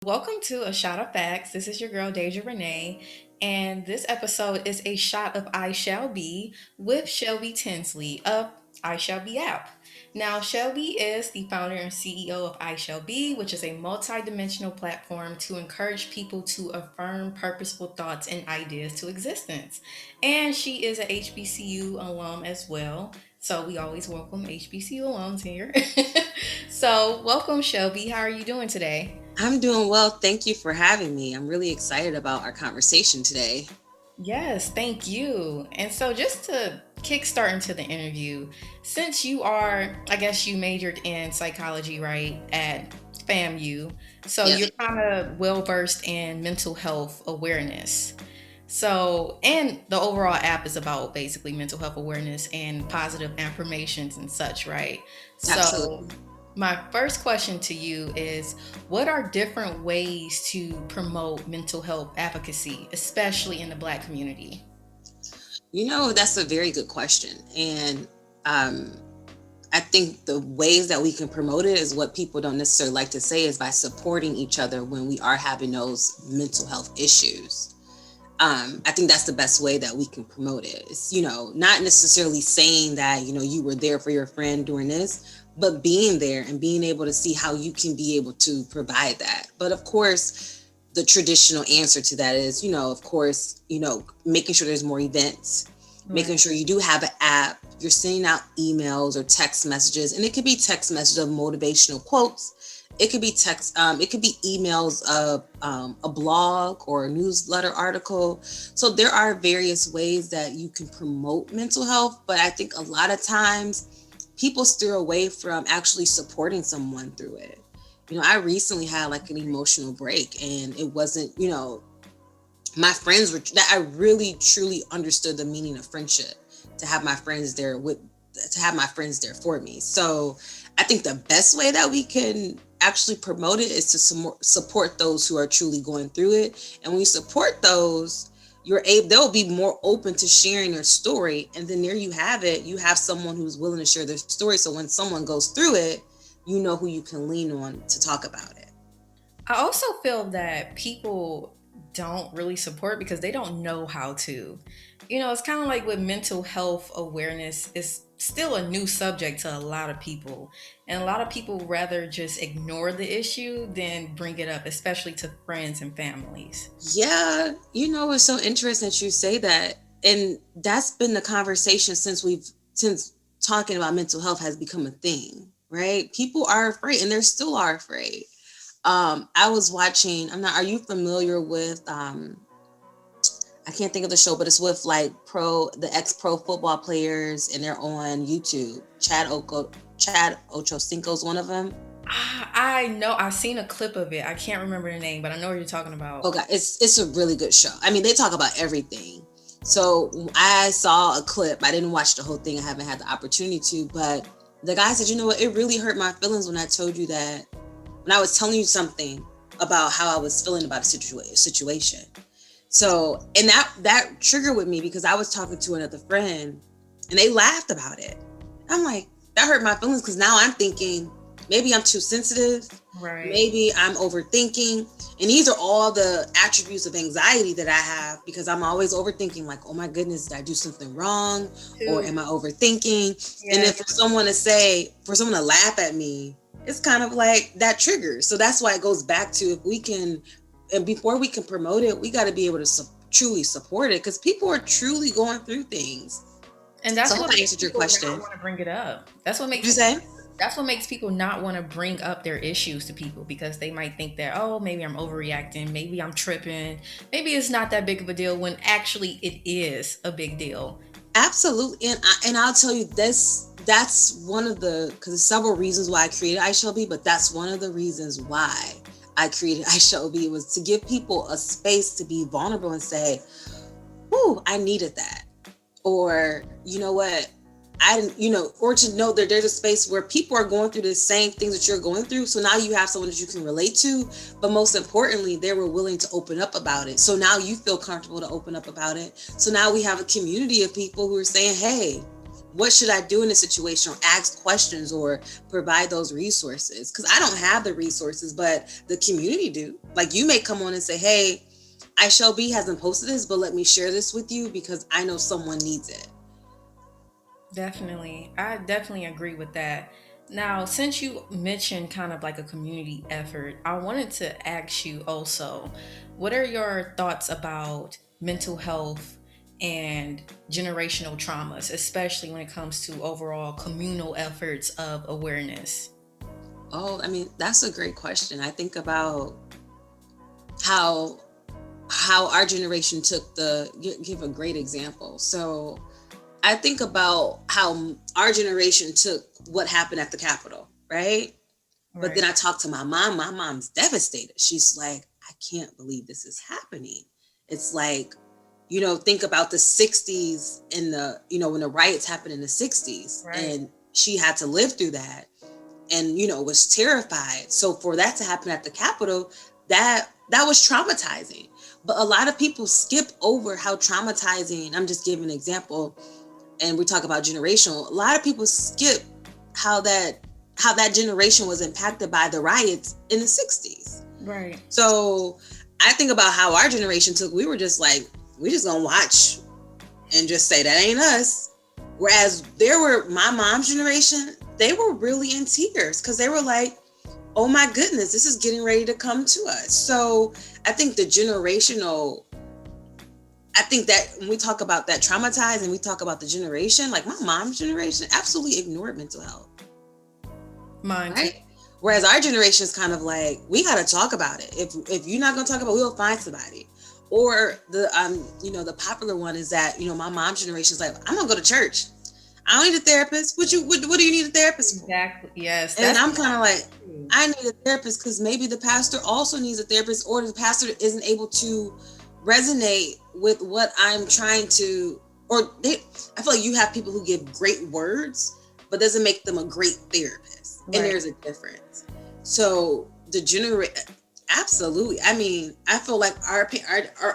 Welcome to A Shot of Facts. This is your girl Deja Renee, and this episode is a shot of iShallBe with Shelby Tinsley of iShallBe app. Now, Shelby is the founder and CEO of iShallBe, which is a multi-dimensional platform to encourage people to affirm purposeful thoughts and ideas to existence. And she is a HBCU alum as well. So we always welcome HBCU alums here. So, welcome, Shelby. How are you doing today? I'm doing well. Thank you for having me. I'm really excited about our conversation today. Yes, thank you. And so, just to kickstart into the interview, since you are, I guess you majored in psychology, right, at FAMU, so Yep, you're kind of well versed in mental health awareness. So, and the overall app is about basically mental health awareness and positive affirmations and such, right? So, absolutely. my first question to you is what are different ways to promote mental health advocacy, especially in the Black community? That's a very good question. And um, I think the ways that we can promote it is what people don't necessarily like to say is by supporting each other when we are having those mental health issues. I think that's the best way that we can promote it. It's, not necessarily saying that, you were there for your friend during this, but being there and being able to see how you can be able to provide that. But of course, the traditional answer to that is, of course, making sure there's more events, making Right. sure you do have an app, you're sending out emails or text messages, and it could be text messages of motivational quotes. It could be text, it could be emails of a blog or a newsletter article. So there are various ways that you can promote mental health, but I think a lot of times people steer away from actually supporting someone through it. I recently had like an emotional break, and it wasn't, my friends were that I really truly understood the meaning of friendship to have my friends there with to have my friends there for me. So I think the best way that we can actually promote it is to support those who are truly going through it. And when you support those, they'll be more open to sharing their story. And then there you have it. You have someone who's willing to share their story. So when someone goes through it, you know who you can lean on to talk about it. I also feel that people don't really support because they don't know how to. It's kind of like with mental health awareness, it's still a new subject to a lot of people. And a lot of people rather just ignore the issue than bring it up, especially to friends and families. Yeah, it's so interesting that you say that. And that's been the conversation since talking about mental health has become a thing, right? People are afraid and they still are afraid. I was watching, are you familiar with I can't think of the show, but it's with like the ex-pro football players and they're on YouTube. Chad Ochocinco is one of them. I know I've seen a clip of it. I can't remember the name, but I know what you're talking about. Okay, it's a really good show. I mean, they talk about everything. So I saw a clip. I didn't watch the whole thing. I haven't had the opportunity to, but the guy said, you know what? It really hurt my feelings when I told you that when I was telling you something about how I was feeling about a situation. So, and that triggered with me because I was talking to another friend and they laughed about it. I'm like, that hurt my feelings because now I'm thinking maybe I'm too sensitive. Right. Maybe I'm overthinking. And these are all the attributes of anxiety that I have because I'm always overthinking, like, oh my goodness, did I do something wrong? Or Too. am I overthinking? And Yeah. if for someone to laugh at me, it's kind of like that triggers. So that's why it goes back to if we can, and before we can promote it, we got to be able to truly support it because people are truly going through things. And So that's I hope what I makes answered your people not question. want to bring it up. What did you say? That's what makes people not want to bring up their issues to people because they might think that, oh, maybe I'm overreacting, maybe I'm tripping, maybe it's not that big of a deal when actually it is a big deal. Absolutely, and I'll tell you this. That's one of the because there's several reasons why I created iShallBe, but that's one of the reasons why I created iShallBe was to give people a space to be vulnerable and say, "Ooh, I needed that," or you know what, I didn't, or to know that there's a space where people are going through the same things that you're going through. So now you have someone that you can relate to, but most importantly, they were willing to open up about it. So now you feel comfortable to open up about it. So now we have a community of people who are saying, hey, what should I do in this situation, or ask questions, or provide those resources? Because I don't have the resources, but the community do. Like, you may come on and say, hey, iShallBe hasn't posted this, but let me share this with you because I know someone needs it. Definitely. I definitely agree with that. Now, since you mentioned kind of like a community effort, I wanted to ask you also, what are your thoughts about mental health and generational traumas, especially when it comes to overall communal efforts of awareness? Oh, I mean, that's a great question. I think about how our generation took give a great example. So I think about how our generation took what happened at the Capitol, right? But then Right. I talked to my mom. My mom's devastated. She's like, I can't believe this is happening. It's like, think about the 60s and when the riots happened in the 60s, Right. and she had to live through that and, was terrified. So for that to happen at the Capitol, that was traumatizing. But a lot of people skip over how traumatizing, I'm just giving an example, and we talk about generational, a lot of people skip how that generation was impacted by the riots in the 60s. Right. So I think about how our generation took, we were just like, we just gonna watch and just say that ain't us. Whereas my mom's generation, they were really in tears because they were like, oh my goodness, this is getting ready to come to us. So I think I think that when we talk about that traumatized and we talk about the generation, like my mom's generation absolutely ignored mental health, Mine too. right? Whereas our generation is kind of like, we got to talk about it. If you're not going to talk about it, we'll find somebody. Or the popular one is that, my mom's generation is like, I'm going to go to church. I don't need a therapist. What do you need a therapist for? Exactly. Yes. And That's I'm kind of like, I need a therapist because maybe the pastor also needs a therapist, or the pastor isn't able to resonate with what I'm trying to, I feel like you have people who give great words, but doesn't make them a great therapist. And right. there's a difference. So absolutely. I mean, I feel like our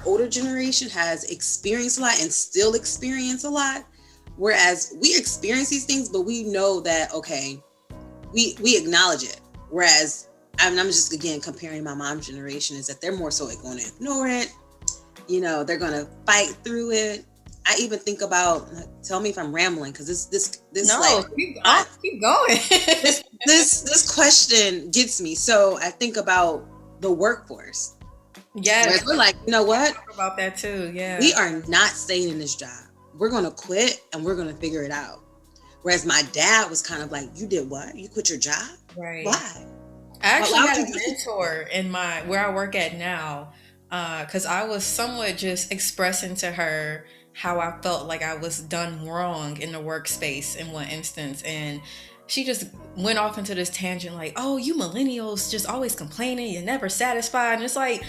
older generation has experienced a lot and still experience a lot. Whereas we experience these things, but we know that, okay, we acknowledge it. Whereas I'm just, again, comparing my mom's generation, is that they're more so like going to ignore it. They're going to fight through it. I even think about, tell me if I'm rambling, because this No, like, keep going. this question gets me. So I think about the workforce. Yes, Whereas we're like, you know what? talk about that too. We Yeah. are not staying in this job. We're going to quit and we're going to figure it out. Whereas my dad was kind of like, you did what? You quit your job? Right. Why? I actually Why would had you a do it? mentor in where I work at now, because I was somewhat just expressing to her how I felt like I was done wrong in the workspace in one instance, and she just went off into this tangent like, "Oh, you millennials just always complaining, you're never satisfied," and it's like,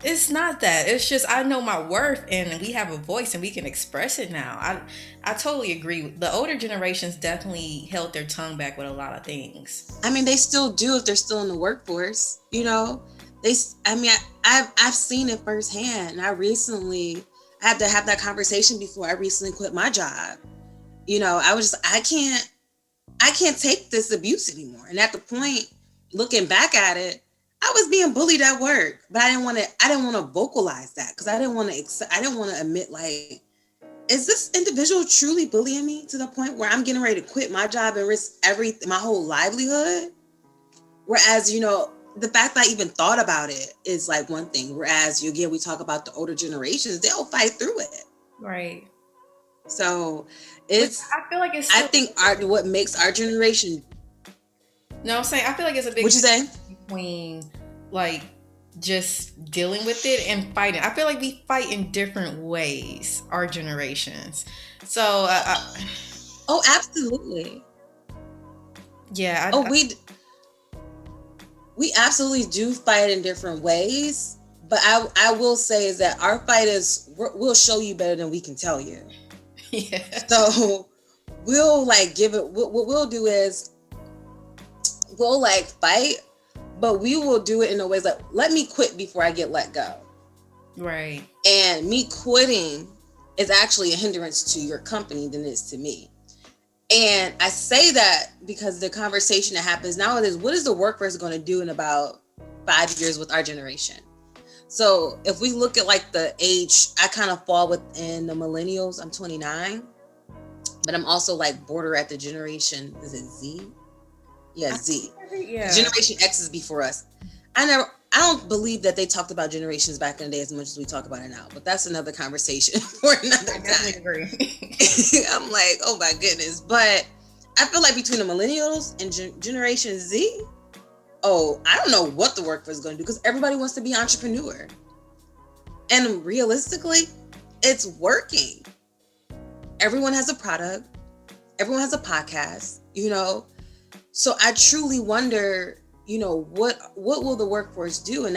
it's not that. It's just I know my worth and we have a voice and we can express it now. I totally agree. The older generations definitely held their tongue back with a lot of things. I mean, they still do if they're still in the workforce. I mean, I've seen it firsthand. And I had to have that conversation before I recently quit my job. I was just, I can't take this abuse anymore. And at the point, looking back at it, I was being bullied at work, but I didn't want to vocalize that because I didn't want to admit, like, is this individual truly bullying me to the point where I'm getting ready to quit my job and risk my whole livelihood? Whereas, the fact that I even thought about it is like one thing. Whereas, again, we talk about the older generations, they'll fight through it. Right. So Which I feel like it's I still think what makes our generation, no, I'm saying I feel like it's a big what you say? difference between like just dealing with it and fighting. I feel like we fight in different ways, our generations. So Oh, absolutely. yeah, Oh, we absolutely do fight in different ways. But I will say is that our fight we'll show you better than we can tell you. yeah, So we'll like give it, what we'll do is we'll like fight, but we will do it in a way like, let me quit before I get let go. right, And me quitting is actually a hindrance to your company than it is to me. And I say that because the conversation that happens nowadays, what is the workforce going to do in about 5 years with our generation? So if we look at like the age, I kind of fall within the millennials. I'm 29, but I'm also like border at the generation. Is it Z? Yeah, Z. Yeah. Generation X is before us. I don't believe that they talked about generations back in the day as much as we talk about it now. But that's another conversation for another I time. definitely agree. I'm like, oh my goodness. But I feel like between the millennials and Generation Z, I don't know what the workforce is going to do because everybody wants to be an entrepreneur. And realistically, it's working. Everyone has a product. Everyone has a podcast, So I truly wonder, what will the workforce do? And